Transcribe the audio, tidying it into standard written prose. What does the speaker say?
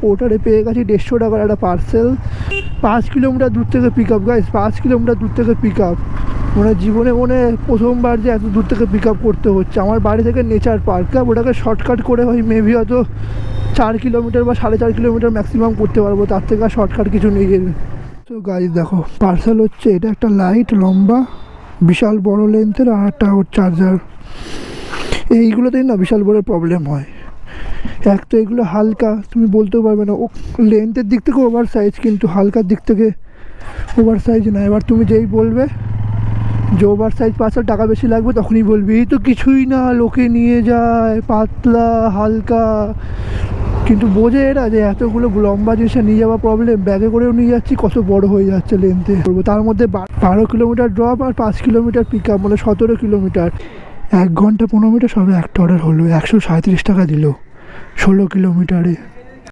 পোর্টারে পেয়ে গেছি 150 টাকার একটা পার্সেল। 5 কিলোমিটার দূর থেকে পিক আপ গাইস, 5 কিলোমিটার দূর থেকে পিক আপ। মানে জীবনে প্রথমবার যে এত দূর থেকে পিক আপ করতে হচ্ছে। আমার বাড়ি থেকে নেচার পার্ক, ওটাকে শর্টকাট করে হয় মেবি হয়তো 4 কিলোমিটার বা 4.5 কিলোমিটার ম্যাক্সিমাম করতে পারবো, তার থেকে আর শর্টকাট কিছু নেই। তো গাইস দেখো পার্সেল হচ্ছে, এটা একটা লাইট লম্বা বিশাল বড় লেন্থের, আর একটা ওর চার্জার। এইগুলোতেই না বিশাল বড় প্রবলেম হয়। এক তো এগুলো হালকা, তুমি বলতেও পারবে না ও লেন্থের দিক থেকে ওভার সাইজ, কিন্তু হালকার দিক থেকে ওভার সাইজ না। এবার তুমি যেই বলবে যে ওভার সাইজ পার্সেল টাকা বেশি লাগবে, তখনই বলবি এই তো কিছুই না, লোকে নিয়ে যায় পাতলা হালকা। কিন্তু বোঝে এরা যে এতগুলো লম্বা জিনিসটা নিয়ে যাওয়া প্রবলেম, ব্যাগে করেও নিয়ে যাচ্ছি, কত বড় হয়ে যাচ্ছে লেন্থে। তার মধ্যে 12 কিলোমিটার ড্রপ আর 5 কিলোমিটার পিক আপ, মানে 17 কিলোমিটার। 1 ঘন্টা 15 মিনিট সবে একটা অর্ডার হলো, 137 টাকা দিল 16 কিলোমিটারে।